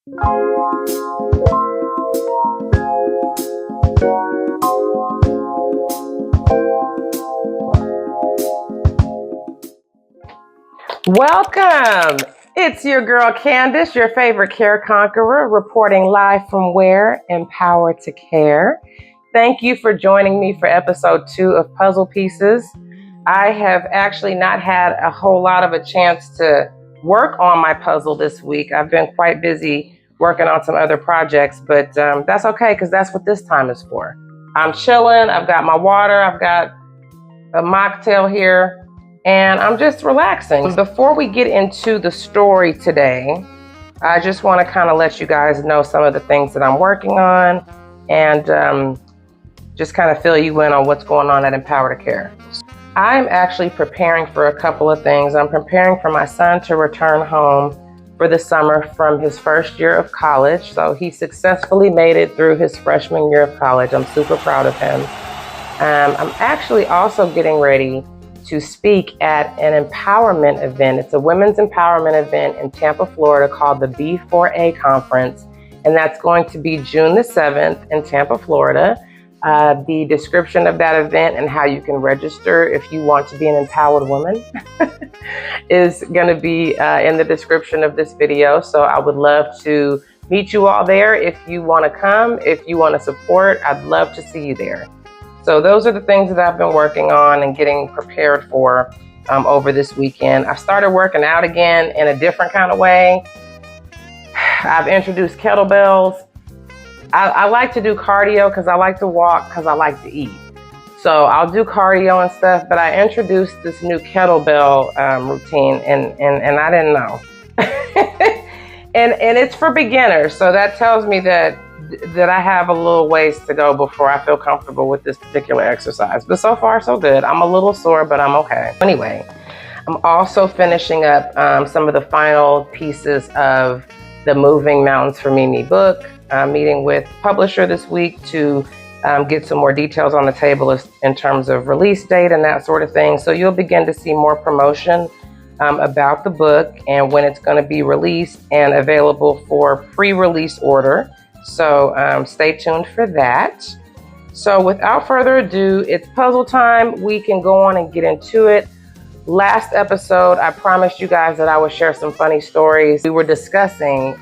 Welcome. It's your girl Candace, your favorite care conqueror, reporting live from where? Empower to Care. Thank you for joining me for episode 2 of Puzzle Pieces. I have actually not had a whole lot of a chance to work on my puzzle this week. I've been quite busy working on some other projects, but that's okay because that's what this time is for. I'm chilling. I've got my water. I've got a mocktail here. And I'm just relaxing. Before we get into the story today, I just want to kind of let you guys know some of the things that I'm working on and just kind of fill you in on what's going on at Empower to Care. I'm actually preparing for a couple of things. I'm preparing for my son to return home for the summer from his first year of college. So he successfully made it through his freshman year of college. I'm super proud of him. I'm actually also getting ready to speak at an empowerment event. It's a women's empowerment event in Tampa, Florida called the B4A Conference. And that's going to be June the 7th in Tampa, Florida. The description of that event and how you can register if you want to be an empowered woman is going to be in the description of this video. So I would love to meet you all there. If you want to come, if you want to support, I'd love to see you there. So those are the things that I've been working on and getting prepared for over this weekend. I started working out again in a different kind of way. I've introduced kettlebells. I like to do cardio because I like to walk because I like to eat. So I'll do cardio and stuff, but I introduced this new kettlebell routine and I didn't know. and it's for beginners. So that tells me that I have a little ways to go before I feel comfortable with this particular exercise. But so far, so good. I'm a little sore, but I'm okay. Anyway, I'm also finishing up some of the final pieces of the Moving Mountains for Mimi book. I'm meeting with publisher this week to get some more details on the table in terms of release date and that sort of thing. So you'll begin to see more promotion about the book and when it's going to be released and available for pre-release order. So stay tuned for that. So without further ado, it's puzzle time. We can go on and get into it. Last episode, I promised you guys that I would share some funny stories. We were discussing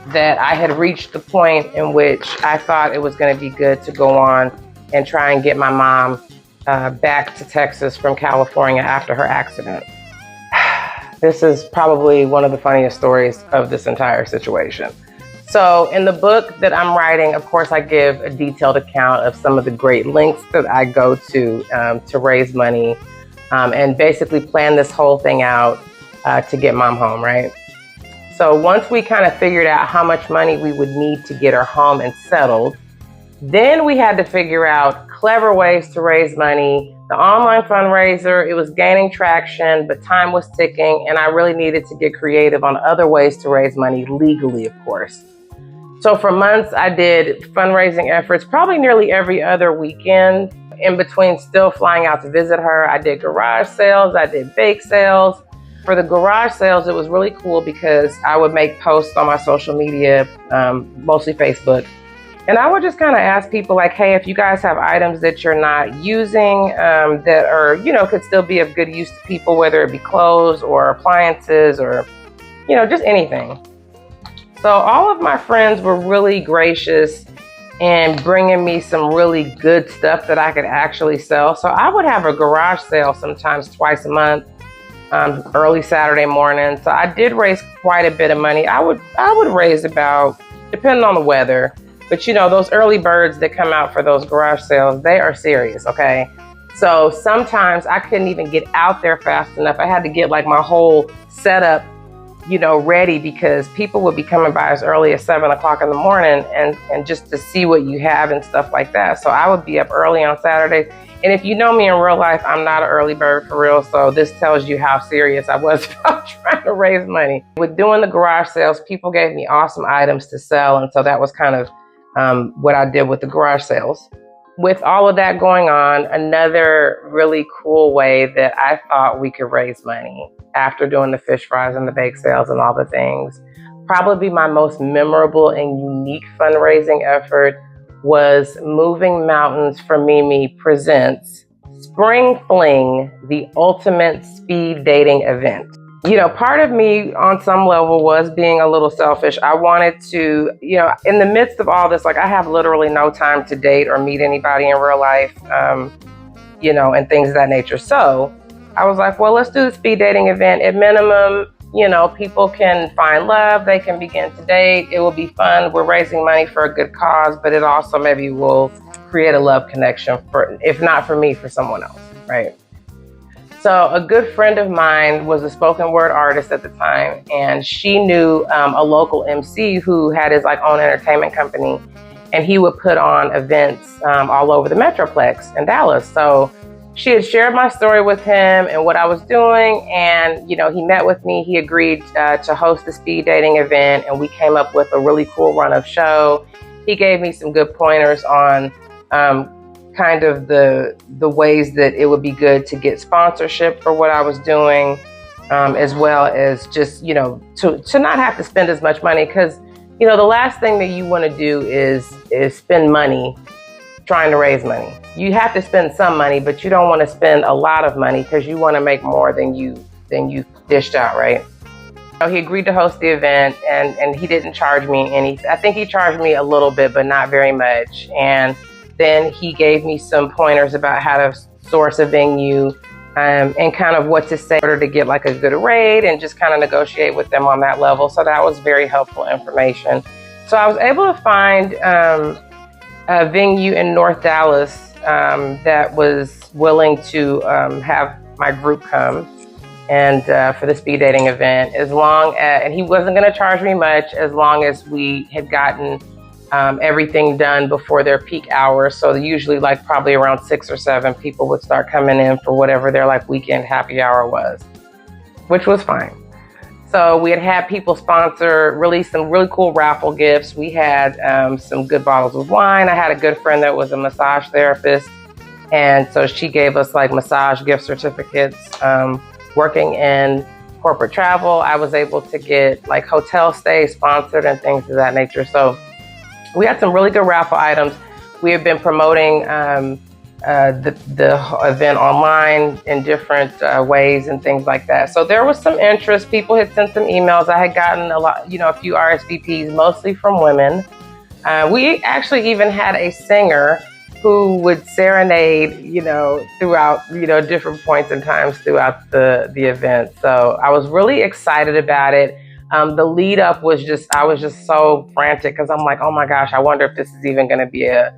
that I had reached the point in which I thought it was going to be good to go on and try and get my mom back to Texas from California after her accident. This is probably one of the funniest stories of this entire situation. So in the book that I'm writing, of course, I give a detailed account of some of the great lengths that I go to raise money and basically plan this whole thing out to get mom home, right? So once we kind of figured out how much money we would need to get her home and settled, then we had to figure out clever ways to raise money. The online fundraiser, it was gaining traction, but time was ticking, and I really needed to get creative on other ways to raise money legally, of course. So for months, I did fundraising efforts, probably nearly every other weekend, in between still flying out to visit her. I did garage sales, I did bake sales. For the garage sales, it was really cool because I would make posts on my social media, mostly Facebook. And I would just kind of ask people like, hey, if you guys have items that you're not using that are, could still be of good use to people, whether it be clothes or appliances or, just anything. So all of my friends were really gracious in bringing me some really good stuff that I could actually sell. So I would have a garage sale sometimes twice a month, early Saturday morning. So I did raise quite a bit of money. I would raise about, depending on the weather, but those early birds that come out for those garage sales, they are serious, okay? So sometimes I couldn't even get out there fast enough. I had to get like my whole setup, ready because people would be coming by as early as 7 o'clock in the morning and just to see what you have and stuff like that. So I would be up early on Saturdays. And if you know me in real life, I'm not an early bird for real. So this tells you how serious I was about trying to raise money. With doing the garage sales, people gave me awesome items to sell. And so that was kind of what I did with the garage sales. With all of that going on, another really cool way that I thought we could raise money after doing the fish fries and the bake sales and all the things probably my most memorable and unique fundraising effort was Moving Mountains for Mimi presents Spring Fling, the ultimate speed dating event. You know, part of me on some level was being a little selfish. I wanted to, you know, in the midst of all this, like I have literally no time to date or meet anybody in real life, you know, and things of that nature. So I was like, well, let's do the speed dating event. At minimum, you know, people can find love, they can begin to date. It will be fun. We're raising money for a good cause, but it also maybe will create a love connection for, if not for me, for someone else, right? So a good friend of mine was a spoken word artist at the time, and she knew a local MC who had his like own entertainment company, and he would put on events all over the Metroplex in Dallas. So she had shared my story with him and what I was doing, and you know, he met with me. He agreed to host the speed dating event, and we came up with a really cool run of show. He gave me some good pointers on kind of the ways that it would be good to get sponsorship for what I was doing, as well as just, you know, to not have to spend as much money, because, you know, the last thing that you want to do is spend money trying to raise money. You have to spend some money, but you don't want to spend a lot of money because you want to make more than you dished out, right? So he agreed to host the event, and he didn't charge me any. I think he charged me a little bit, but not very much. And then he gave me some pointers about how to source a venue, and kind of what to say in order to get like a good rate, and just kind of negotiate with them on that level. So that was very helpful information. So I was able to find a venue in North Dallas that was willing to have my group come and for the speed dating event, as long as, and he wasn't going to charge me much, as long as we had gotten everything done before their peak hours. So usually like probably around 6 or 7 people would start coming in for whatever their like weekend happy hour was, which was fine. So we had people sponsor some really cool raffle gifts. We had some good bottles of wine. I had a good friend that was a massage therapist, and so she gave us like massage gift certificates. Working in corporate travel, I was able to get like hotel stays sponsored and things of that nature. So we had some really good raffle items. We have been promoting the event online in different ways and things like that. So there was some interest. People had sent some emails. I had gotten a lot, you know, a few RSVPs, mostly from women. We actually even had a singer who would serenade, you know, throughout, you know, different points and times throughout the event. So I was really excited about it. The lead up was I was just so frantic, because I'm like, oh my gosh, I wonder if this is even going to be a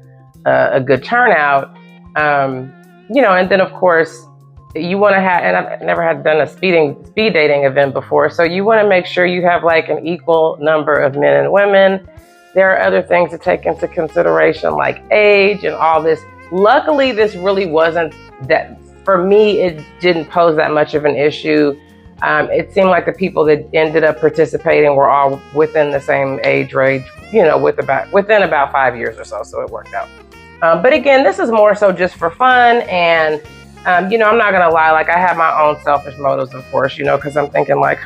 good turnout. You know, and then of course you want to have, and I've never had done a speed dating event before, so you want to make sure you have like an equal number of men and women. There are other things to take into consideration, like age and all this. Luckily, this really wasn't that, for me, it didn't pose that much of an issue. It seemed like the people that ended up participating were all within the same age range, you know, within about 5 years or so. So it worked out. But again, this is more so just for fun. And, you know, I'm not going to lie. Like, I have my own selfish motives, of course, you know, because I'm thinking like,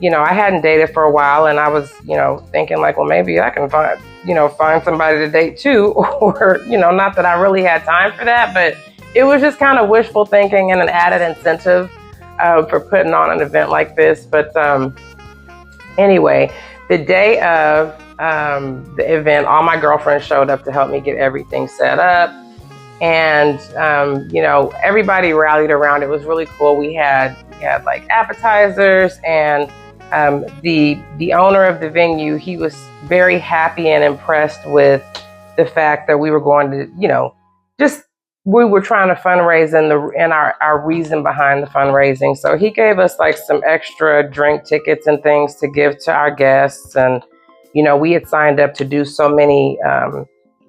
you know, I hadn't dated for a while, and I was, you know, thinking like, well, maybe I can find somebody to date too. Or, you know, not that I really had time for that, but it was just kind of wishful thinking and an added incentive for putting on an event like this. But anyway, the day of the event, all my girlfriends showed up to help me get everything set up. And, you know, everybody rallied around. It was really cool. We had like appetizers, and the owner of the venue, he was very happy and impressed with the fact that we were going to, you know, we were trying to fundraise and our reason behind the fundraising. So he gave us like some extra drink tickets and things to give to our guests. And, you know, we had signed up to do so many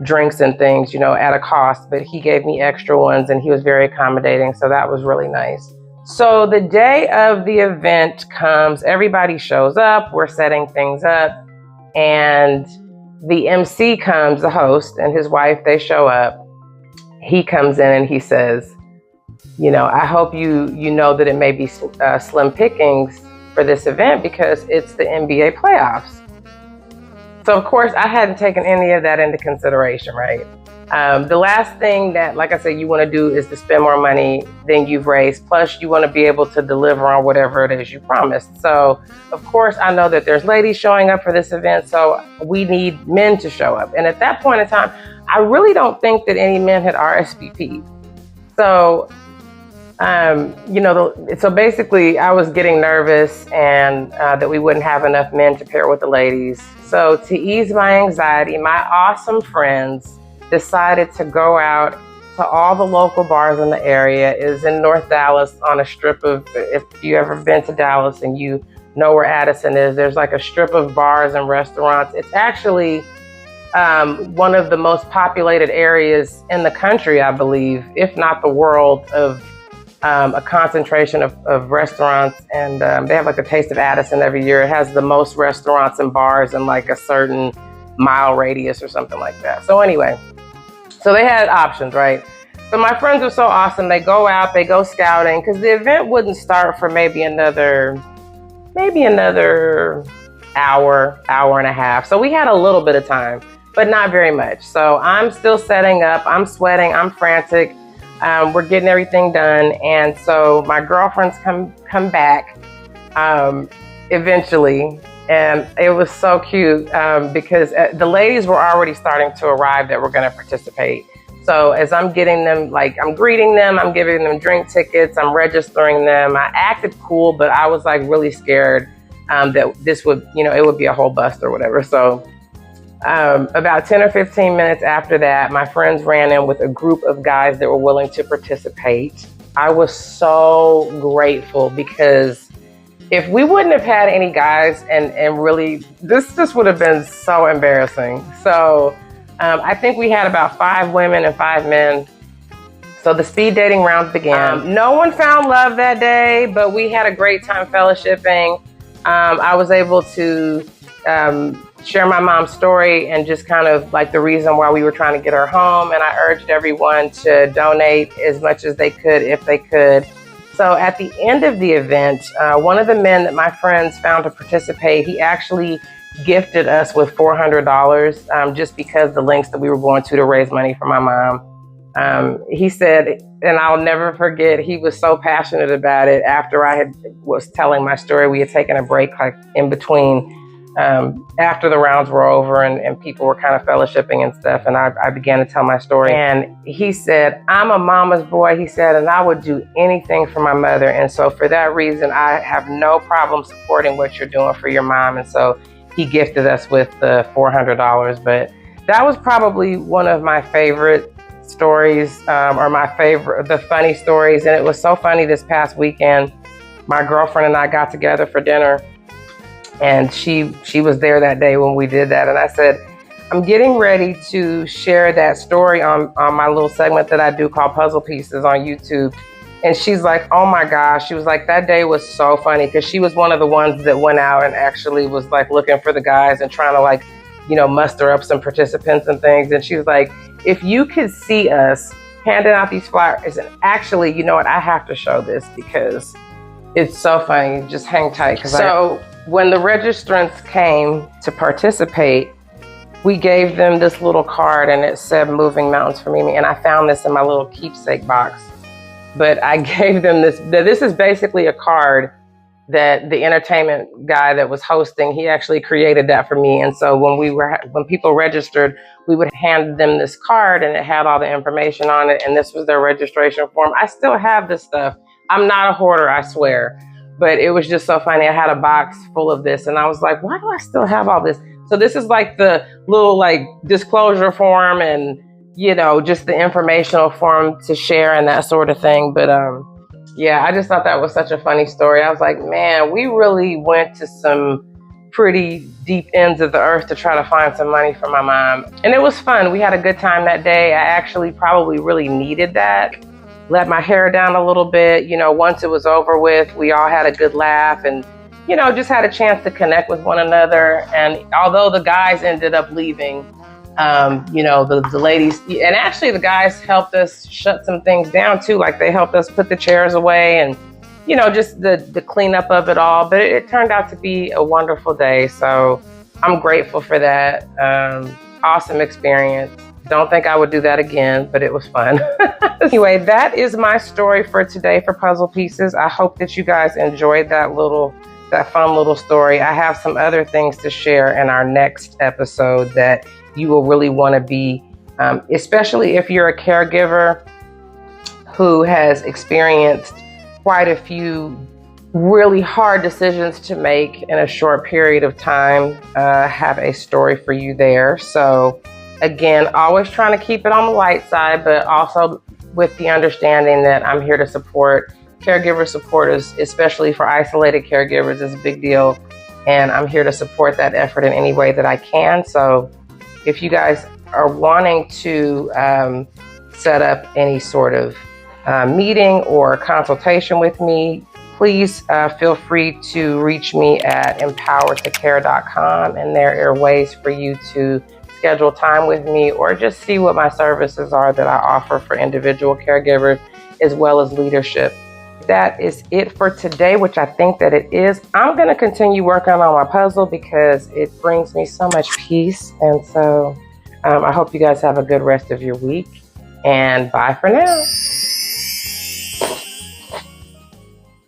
drinks and things, you know, at a cost, but he gave me extra ones, and he was very accommodating. So that was really nice. So the day of the event comes, everybody shows up, we're setting things up, and the MC comes, the host and his wife, they show up. He comes in and he says, you know, I hope you know that it may be slim pickings, for this event because it's the NBA playoffs. So of course I hadn't taken any of that into consideration, right? The last thing that, like I said, you want to do is to spend more money than you've raised. Plus, you want to be able to deliver on whatever it is you promised. So, of course, I know that there's ladies showing up for this event, so we need men to show up. And at that point in time, I really don't think that any men had RSVP'd. So, so basically, I was getting nervous and that we wouldn't have enough men to pair with the ladies. So, to ease my anxiety, my awesome friends decided to go out to all the local bars in the area. It is in North Dallas on a strip of, if you ever been to Dallas and you know where Addison is, there's like a strip of bars and restaurants. It's actually one of the most populated areas in the country, I believe, if not the world, of a concentration of restaurants. And they have like a Taste of Addison every year. It has the most restaurants and bars in like a certain mile radius or something like that. So anyway, so they had options, right? So my friends are so awesome. They go out, they go scouting, because the event wouldn't start for maybe another hour and a half. So we had a little bit of time, but not very much. So I'm still setting up, I'm sweating, I'm frantic. We're getting everything done. And so my girlfriends come back eventually. And it was so cute because the ladies were already starting to arrive that were going to participate. So as I'm getting them, like I'm greeting them, I'm giving them drink tickets, I'm registering them. I acted cool, but I was like really scared that this would, it would be a whole bust or whatever. So about 10 or 15 minutes after that, my friends ran in with a group of guys that were willing to participate. I was so grateful because if we wouldn't have had any guys and really, this would have been so embarrassing. So I think we had about 5 women and 5 men. So the speed dating round began. No one found love that day, but we had a great time fellowshipping. I was able to share my mom's story and just kind of like the reason why we were trying to get her home. And I urged everyone to donate as much as they could if they could. So at the end of the event, one of the men that my friends found to participate, he actually gifted us with $400 just because the links that we were going to raise money for my mom. He said, and I'll never forget, he was so passionate about it. After I was telling my story, we had taken a break like in between after the rounds were over and people were kind of fellowshipping and stuff. And I began to tell my story. And he said, I'm a mama's boy, he said, and I would do anything for my mother. And so for that reason, I have no problem supporting what you're doing for your mom. And so he gifted us with the $400. But that was probably one of my favorite stories or the funny stories. And it was so funny this past weekend. My girlfriend and I got together for dinner. And she was there that day when we did that. And I said, I'm getting ready to share that story on my little segment that I do called Puzzle Pieces on YouTube. And she's like, oh my gosh. She was like, that day was so funny because she was one of the ones that went out and actually was like looking for the guys and trying to like, muster up some participants and things. And she was like, if you could see us handing out these flyers, and actually, you know what? I have to show this because it's so funny. Just hang tight. When the registrants came to participate, we gave them this little card and it said Moving Mountains for Mimi. And I found this in my little keepsake box. But I gave them this. This is basically a card that the entertainment guy that was hosting, he actually created that for me. And so when people registered, we would hand them this card and it had all the information on it. And this was their registration form. I still have this stuff. I'm not a hoarder, I swear. But it was just so funny. I had a box full of this and I was like, why do I still have all this? So this is like the little like disclosure form and, just the informational form to share and that sort of thing. But yeah, I just thought that was such a funny story. I was like, man, we really went to some pretty deep ends of the earth to try to find some money for my mom. And it was fun. We had a good time that day. I actually probably really needed that. Let my hair down a little bit. Once it was over with, we all had a good laugh and, just had a chance to connect with one another. And although the guys ended up leaving, the ladies, and actually the guys helped us shut some things down too. Like they helped us put the chairs away and just the cleanup of it all. But it turned out to be a wonderful day. So I'm grateful for that. Awesome experience. Don't think I would do that again, but it was fun. Anyway, that is my story for today for Puzzle Pieces. I hope that you guys enjoyed that fun little story. I have some other things to share in our next episode that you will really want to be, especially if you're a caregiver who has experienced quite a few really hard decisions to make in a short period of time. Have a story for you there. So again, always trying to keep it on the light side, but also with the understanding that I'm here to support. Caregiver support, especially for isolated caregivers, is a big deal. And I'm here to support that effort in any way that I can. So if you guys are wanting to set up any sort of meeting or consultation with me, please feel free to reach me at empoweredtocare.com, and there are ways for you to schedule time with me or just see what my services are that I offer for individual caregivers as well as leadership. That is it for today, which I think that it is. I'm going to continue working on my puzzle because it brings me so much peace. And so I hope you guys have a good rest of your week, and bye for now.